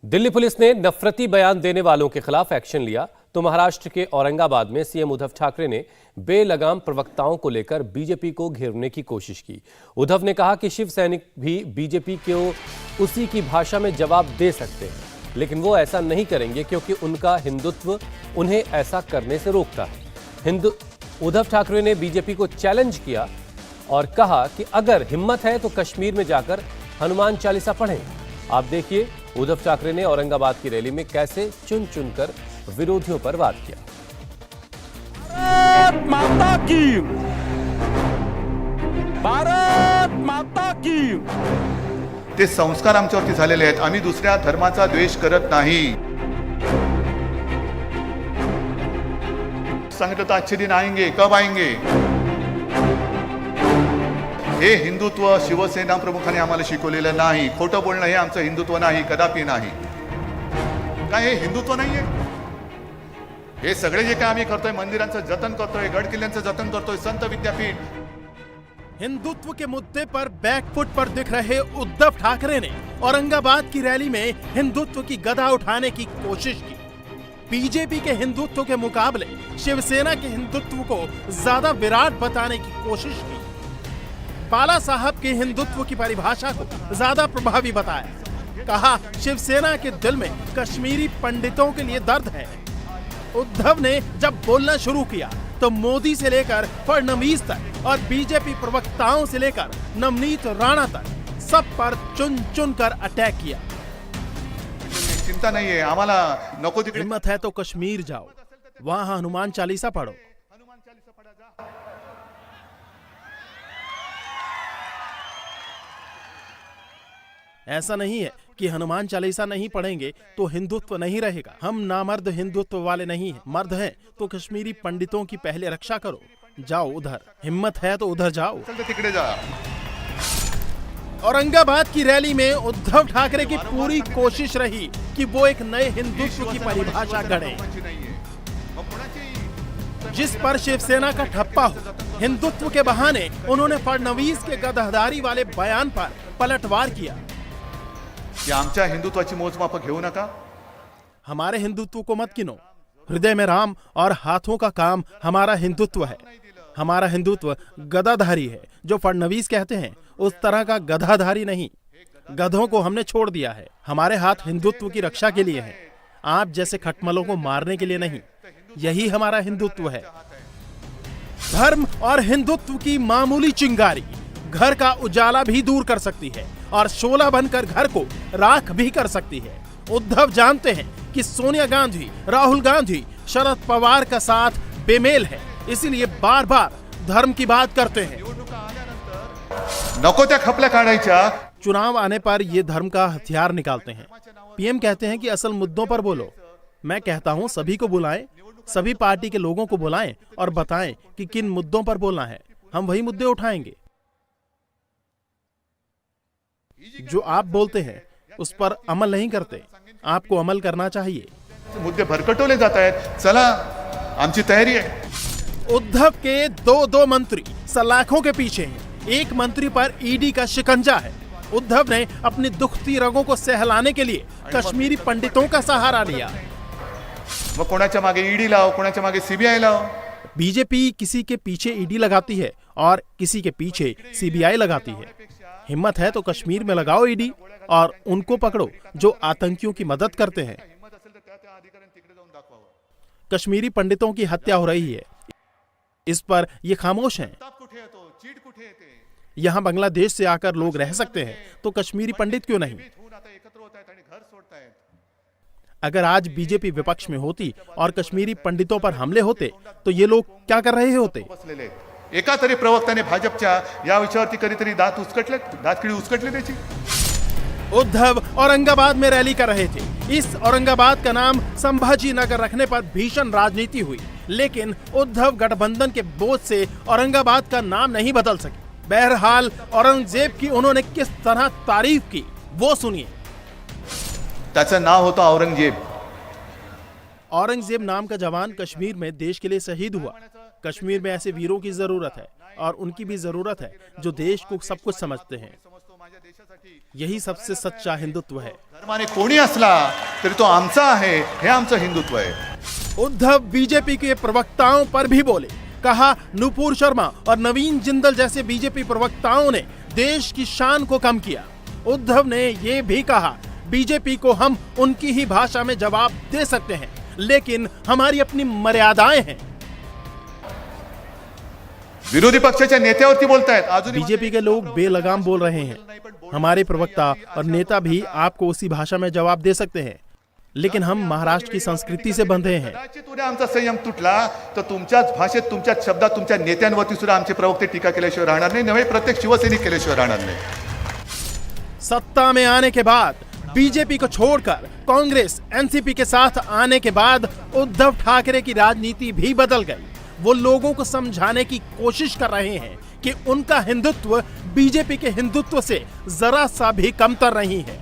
Delhi police ने नफरती बयान देने वालों के खिलाफ एक्शन लिया तो महाराष्ट्र के औरंगाबाद में सीएम उद्धव ठाकरे ने बेलगाम प्रवक्ताओं को लेकर बीजेपी को घेरने की कोशिश की। उद्धव ने कहा कि शिव सैनिक भी बीजेपी को उसी की भाषा में जवाब दे सकते हैं, लेकिन वो ऐसा नहीं करेंगे क्योंकि उनका हिंदुत्व उन्हें ऐसा करने से रोकता है। उद्धव ठाकरे ने बीजेपी को चैलेंज किया और कहा कि अगर हिम्मत है तो कश्मीर में जाकर हनुमान चालीसा पढ़ें। आप देखिए उद्धव ठाकरे ने औरंगाबाद की रैली में कैसे चुन चुनकर विरोधियों पर वार किया। भारत माता की, भारत माता की। ते संस्कार आमच्यावरती झालेले आहेत। आम्ही दुसऱ्या धर्माचा द्वेष करत नाही। सांगितलं तर अच्छे दिन आएंगे, कब आएंगे? हे हिंदुत्व शिवसेना प्रमुखांनी आम्हाला शिकवलेलं नाही। खोटं बोलणं हे आमचं हिंदुत्व नाही, कदापि नाही। काय हे हिंदुत्व नाहीये? हे सगळे जे काय आम्ही करतोय, मंदिरांचं जतन करतोय, गड किल्ल्यांचं जतन करतोय, संत विद्यापीठ। हिंदुत्व के मुद्दे पर बैकफुट पर दिख रहे उद्धव ठाकरे ने औरंगाबाद की रैली में हिंदुत्व की गदा उठाने की कोशिश की। बीजेपी के हिंदुत्व के मुकाबले शिवसेना के हिंदुत्व को ज्यादा विराट बताने की कोशिश की। बाला साहब के हिंदुत्व की परिभाषा को ज्यादा प्रभावी बताया। कहा शिवसेना के दिल में कश्मीरी पंडितों के लिए दर्द है। उद्धव ने जब बोलना शुरू किया तो मोदी से लेकर फडणवीस तक और बीजेपी प्रवक्ताओं से लेकर नवनीत राणा तक सब पर चुन चुन कर अटैक किया। चिंता नहीं है, आम्हाला नको तिकडे। हिम्मत है तो कश्मीर जाओ, वहां हनुमान चालीसा पढ़ो। ऐसा नहीं है कि हनुमान चालीसा नहीं पढ़ेंगे तो हिंदुत्व नहीं रहेगा। हम नामर्द हिंदुत्व वाले नहीं हैं, मर्द हैं तो कश्मीरी पंडितों की पहले रक्षा करो। जाओ उधर, हिम्मत है तो उधर जाओ। तिकडे जा। औरंगाबाद की रैली में उद्धव ठाकरे की पूरी कोशिश रही कि वो एक नए हिंदुत्व की परिभाषा गढ़े, जिस पर शिवसेना का ठप्पा हो। हिंदुत्व के बहाने उन्होंने फडणवीस के गद्दारी वाले बयान पर पलटवार किया कि आमच्या हिंदुत्वाची मोजमाप घेऊ नका। हमारे हिंदुत्व को मत गिनो। हृदय में राम और हाथों का काम हमारा हिंदुत्व है। हमारा हिंदुत्व गदाधारी है। जो फडणवीस कहते हैं उस तरह का गधाधारी नहीं। गधों को हमने छोड़ दिया है। हमारे हाथ हिंदुत्व की रक्षा के लिए हैं, आप जैसे खटमलों को मारने के लिए नहीं। यही हमारा हिंदुत्व है। धर्म और हिंदुत्व की मामूली चिंगारी घर का उजाला भी दूर कर सकती है और शोला बनकर घर को राख भी कर सकती है। उद्धव जानते हैं कि सोनिया गांधी, राहुल गांधी, शरद पवार का साथ बेमेल है, इसीलिए बार बार धर्म की बात करते हैं। नको त्या खपल्या काढायच्या। चुनाव आने पर ये धर्म का हथियार निकालते हैं। पीएम कहते हैं कि असल मुद्दों पर बोलो। मैं कहता हूं सभी को बुलाएं, सभी पार्टी के लोगों को बुलाएं और बताएं कि किन मुद्दों पर बोलना है। हम वही मुद्दे उठाएंगे। जो आप बोलते हैं उस पर अमल नहीं करते। आपको अमल करना चाहिए। मुद्दे भरकटवले जात आहेत। चला, आमची तयारी है। उद्धव के दो मंत्री सलाखों के पीछे हैं। एक मंत्री पर ईडी का शिकंजा है। उद्धव ने अपनी दुखती रगों को सहलाने के लिए कश्मीरी पंडितों का सहारा लिया। मग कोणाच्या मागे ईडी लाव, कोणाच्या मागे सीबीआई लाव। बीजेपी किसी के पीछे ईडी लगाती है और किसी के पीछे सीबीआई लगाती है। हिम्मत है तो कश्मीर में लगाओ ईडी और उनको पकड़ो जो आतंकियों की मदद करते हैं। कश्मीरी पंडितों की हत्या हो रही है, इस पर ये खामोश हैं। यहाँ बांग्लादेश से आकर लोग रह सकते हैं तो कश्मीरी पंडित क्यों नहीं? अगर आज बीजेपी विपक्ष में होती और कश्मीरी पंडितों पर हमले होते तो ये लोग क्या कर रहे होते? एका तरी प्रवक्त्याने भाजपच्या या विषयावरती कधीतरी दातखिळी उचकटली त्याची। उद्धव औरंगाबाद में रैली कर रहे थे। इस औरंगाबाद का नाम संभाजी नगर रखने पर भीषण राजनीति हुई, लेकिन उद्धव गठबंधन के बोझ से औरंगाबाद का नाम नहीं बदल सके। बहरहाल औरंगजेब की उन्होंने किस तरह तारीफ की वो सुनिए। त्याचं नाव होतं औरंगजेब। औरंगजेब नाम का जवान कश्मीर में देश के लिए शहीद हुआ। कश्मीर में ऐसे वीरों की जरूरत है और उनकी भी जरूरत है जो देश को सब कुछ समझते हैं। यही सबसे सच्चा हिंदुत्व है। धर्माने कोणी असला तरी तो आमचा आहे, हे आमचं हिंदुत्व आहे। उद्धव बीजेपी के प्रवक्ताओं पर भी बोले, कहा नुपुर शर्मा और नवीन जिंदल जैसे बीजेपी प्रवक्ताओं ने देश की शान को कम किया। उद्धव ने ये भी कहा, बीजेपी को हम उनकी ही भाषा में जवाब दे सकते हैं, लेकिन हमारी अपनी मर्यादाएं हैं। विरोधी पक्षाच्या नेत्यावरती बोलतायत, अजूनही बीजेपी के लोग बेलगाम बोल रहे हैं। हमारे प्रवक्ता और नेता भी आपको उसी भाषा में जवाब दे सकते हैं, लेकिन हम महाराष्ट्र की संस्कृति से बंधे हैं। कदाचित उद्या आमचा संयम तुटला तर तुमच्याच भाषेत, तुमच्याच शब्दात, तुमच्या नेत्यांवरती सुद्धा आमचे प्रवक्ते टीका केल्याशिवाय राहणार नाही, नव्हे प्रत्येक शिवसैनिक केल्याशिवाय राहणार नाही। सत्ता में आने के बाद बीजेपी को छोड़कर कांग्रेस एनसीपी के साथ आने के बाद उद्धव ठाकरे की राजनीति भी बदल गई। वो लोगों को समझाने की कोशिश कर रहे हैं कि उनका हिंदुत्व बीजेपी के हिंदुत्व से जरा सा भी कमतर नहीं है।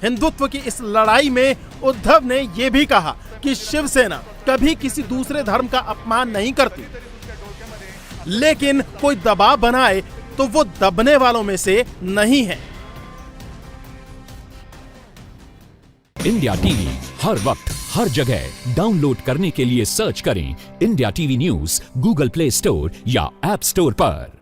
हिंदुत्व की इस लड़ाई में उद्धव ने यह भी कहा कि शिवसेना कभी किसी दूसरे धर्म का अपमान नहीं करती, लेकिन कोई दबाव बनाए तो वो दबने वालों में से नहीं है। इंडिया टीवी हर वक्त हर जगह डाउनलोड करने के लिए सर्च करें India TV news Google play store या ऐप स्टोर पर।